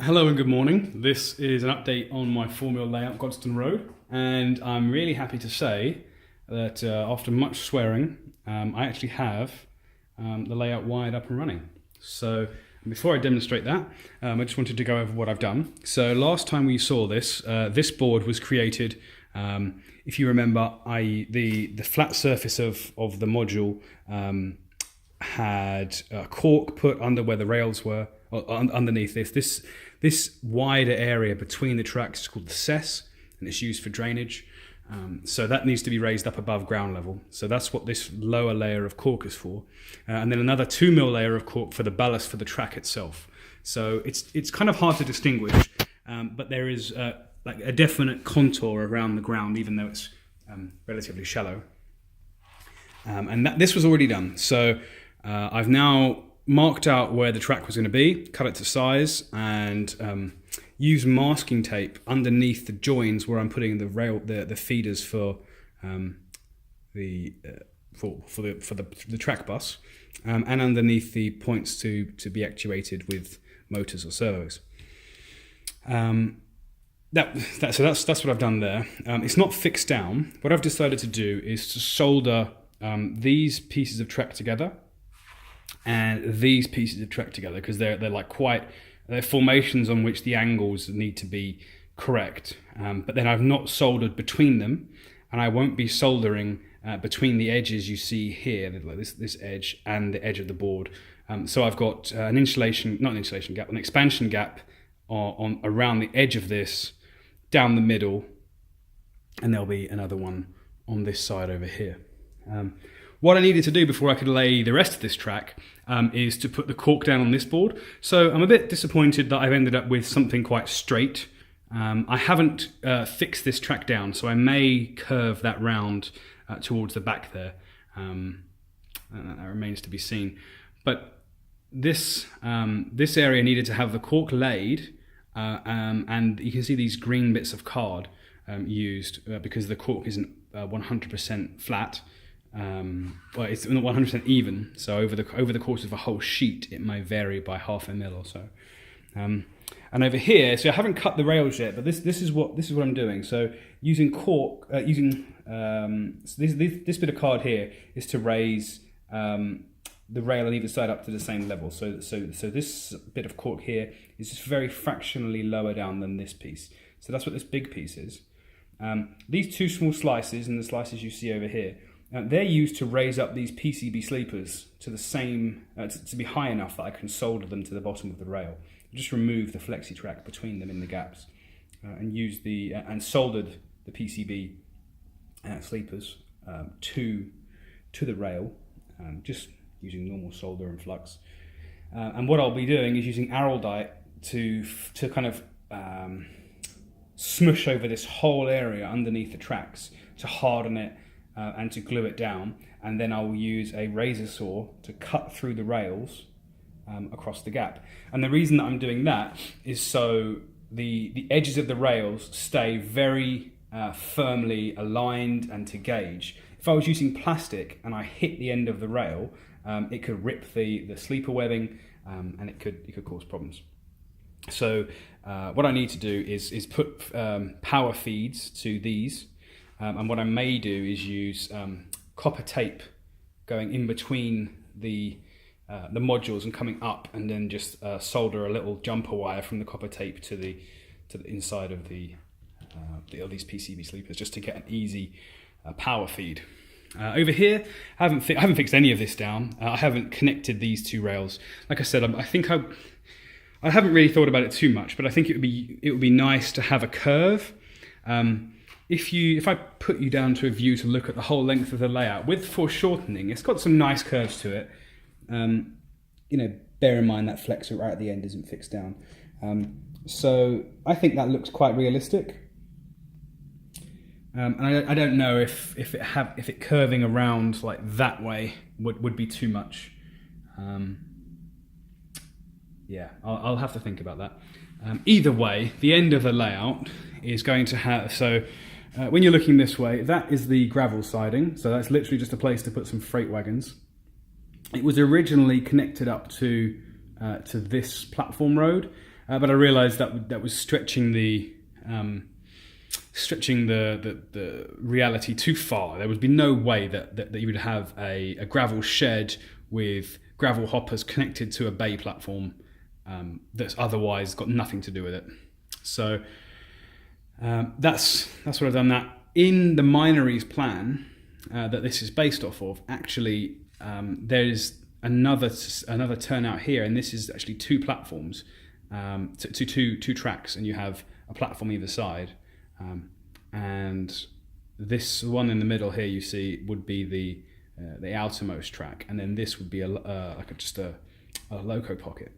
Hello and good morning. This is an update on my 4mm layout, Godstone Rd, and I'm really happy to say that after much swearing, I actually have the layout wired up and running. So before I demonstrate that, I just wanted to go over what I've done. So last time we saw this, this board was created, if you remember, the flat surface of the module had cork put under where the rails were, or underneath this wider area between the tracks is called the cess, and it's used for drainage. So that needs to be raised up above ground level. So that's what this lower layer of cork is for. And then another 2mm layer of cork for the ballast for the track itself. So it's kind of hard to distinguish, but there is like a definite contour around the ground, even though it's relatively shallow. And this was already done. So I've now marked out where the track was going to be, cut it to size, and use masking tape underneath the joins where I'm putting the rail, the feeders for the track bus, and underneath the points to be actuated with motors or servos. So that's what I've done there. It's not fixed down. What I've decided to do is to solder these pieces of track together and these pieces of track together, because they're like they're formations on which the angles need to be correct. But then I've not soldered between them, and I won't be soldering between the edges you see here, like this edge and the edge of the board. So I've got an expansion gap on around the edge of this, down the middle, and there'll be another one on this side over here. What I needed to do before I could lay the rest of this track is to put the cork down on this board. So I'm a bit disappointed that I've ended up with something quite straight. I haven't fixed this track down, so I may curve that round towards the back there. And that remains to be seen. But this area needed to have the cork laid, and you can see these green bits of card used because the cork isn't 100% flat. Well, it's not 100% even, so over the course of a whole sheet it may vary by half a mil or so. And over here, so I haven't cut the rails yet, but this is what I'm doing. So using cork, so this bit of card here is to raise the rail on either side up to the same level. So this bit of cork here is just very fractionally lower down than this piece. So that's what this big piece is. These two small slices and the slices you see over here, they're used to raise up these PCB sleepers to the same, to be high enough that I can solder them to the bottom of the rail. Just remove the flexi track between them in the gaps, and use and soldered the PCB sleepers to the rail, just using normal solder and flux. And what I'll be doing is using araldite to kind of smush over this whole area underneath the tracks to harden it. And to glue it down, and then I'll use a razor saw to cut through the rails across the gap. And the reason that I'm doing that is so the edges of the rails stay very firmly aligned and to gauge. If I was using plastic and I hit the end of the rail, it could rip the sleeper webbing, and it could cause problems. So what I need to do is put power feeds to these. And what I may do is use copper tape going in between the modules and coming up, and then just solder a little jumper wire from the copper tape to the inside of these PCB sleepers, just to get an easy power feed. Over here, I haven't fixed any of this down. I haven't connected these two rails. Like I said, I think I haven't really thought about it too much, but I think it would be nice to have a curve. If I put you down to a view to look at the whole length of the layout with foreshortening, it's got some nice curves to it. Bear in mind that flexor right at the end isn't fixed down. So I think that looks quite realistic. And I don't know if it curving around like that way would be too much. Yeah, I'll have to think about that. Either way, the end of the layout is going to have, when you're looking this way, that is the gravel siding. So that's literally just a place to put some freight wagons. It was originally connected up to this platform road, but I realised that was stretching the reality too far. There would be no way that you would have a gravel shed with gravel hoppers connected to a bay platform that's otherwise got nothing to do with it. So that's what I've done. That in the Minories plan that this is based off of, actually there is another turnout here, and this is actually two platforms, two tracks, and you have a platform either side, and this one in the middle here you see would be the outermost track, and then this would be just a loco pocket.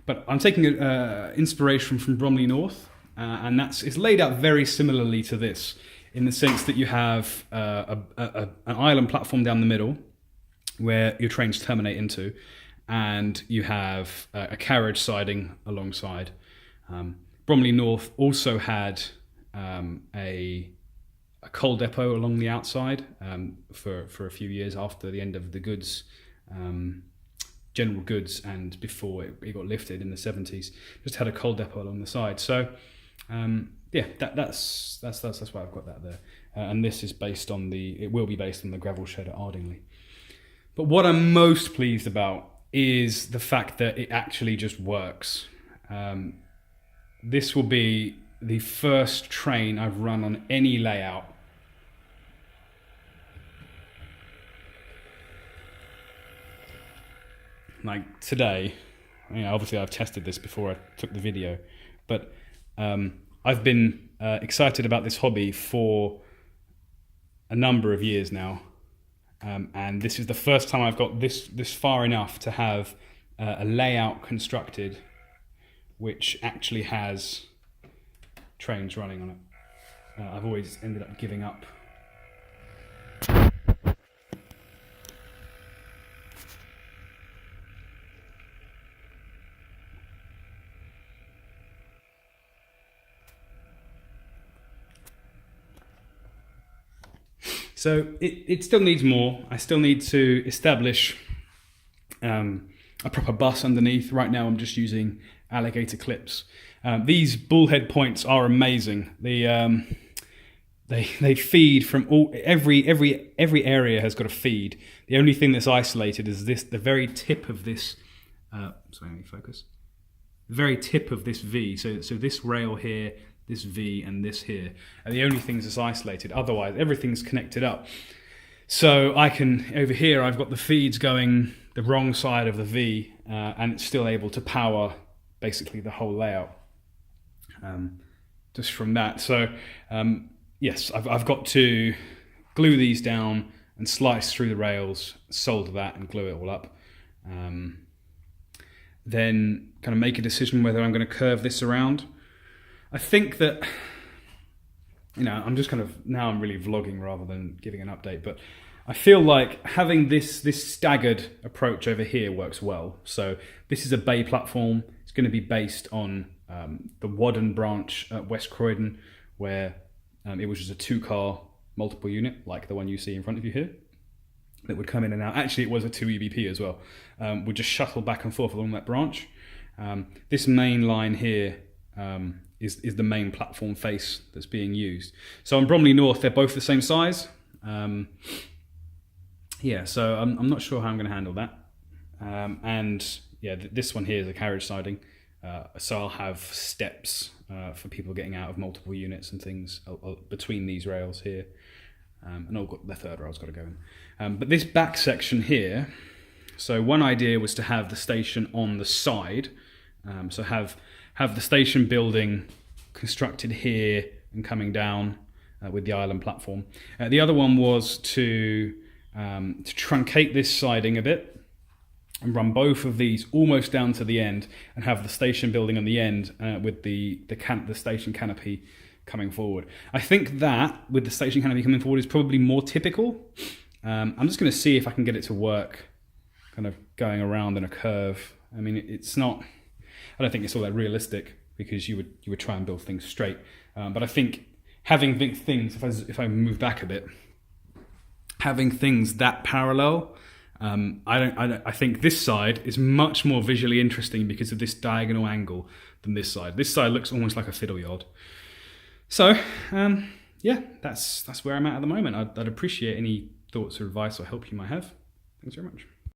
But I'm taking inspiration from Bromley North, and it's laid out very similarly to this, in the sense that you have an island platform down the middle where your trains terminate into, and you have a carriage siding alongside. Bromley North also had a coal depot along the outside for a few years after the end of the goods, general goods, and before it got lifted in the 70s. Just had a coal depot along the side. So that's why I've got that there. And this is it will be based on the gravel shed at Ardingly. But what I'm most pleased about is the fact that it actually just works. This will be the first train I've run on any layout like today. Obviously I've tested this before I took the video, but I've been excited about this hobby for a number of years now, and this is the first time I've got this far enough to have a layout constructed which actually has trains running on it. I've always ended up giving up. So it still needs more. I still need to establish a proper bus underneath. Right now I'm just using alligator clips. These bullhead points are amazing. They feed from every area has got a feed. The only thing that's isolated is the very tip of this. Sorry, let me focus. The very tip of this V. So this rail here, this V, and this here are the only things that's isolated. Otherwise, everything's connected up. So over here, I've got the feeds going the wrong side of the V, and it's still able to power basically the whole layout just from that. So yes, I've got to glue these down and slice through the rails, solder that and glue it all up. Then kind of make a decision whether I'm going to curve this around. I think that, I'm just now I'm really vlogging rather than giving an update, but I feel like having this staggered approach over here works well. So this is a bay platform. It's going to be based on the Wadden branch at West Croydon, where it was just a 2-car multiple unit, like the one you see in front of you here, that would come in and out. Actually, it was a 2 EBP as well. Would just shuttle back and forth along that branch. This main line here is the main platform face that's being used. So on Bromley North, they're both the same size. So I'm not sure how I'm going to handle that. This one here is a carriage siding. So I'll have steps for people getting out of multiple units and things between these rails here. And the third rail's got to go in. But this back section here, so one idea was to have the station on the side. So have the station building constructed here and coming down with the island platform. The other one was to truncate this siding a bit and run both of these almost down to the end, and have the station building on the end with the station canopy coming forward. I think that with the station canopy coming forward is probably more typical. I'm just going to see if I can get it to work, kind of going around in a curve. I mean, it's not. I don't think it's all that realistic, because you would try and build things straight. But I think having things, if I move back a bit, having things that parallel I think this side is much more visually interesting because of this diagonal angle than this side. This side looks almost like a fiddle yard. So, yeah, that's where I'm at the moment. I'd appreciate any thoughts or advice or help you might have. Thanks very much.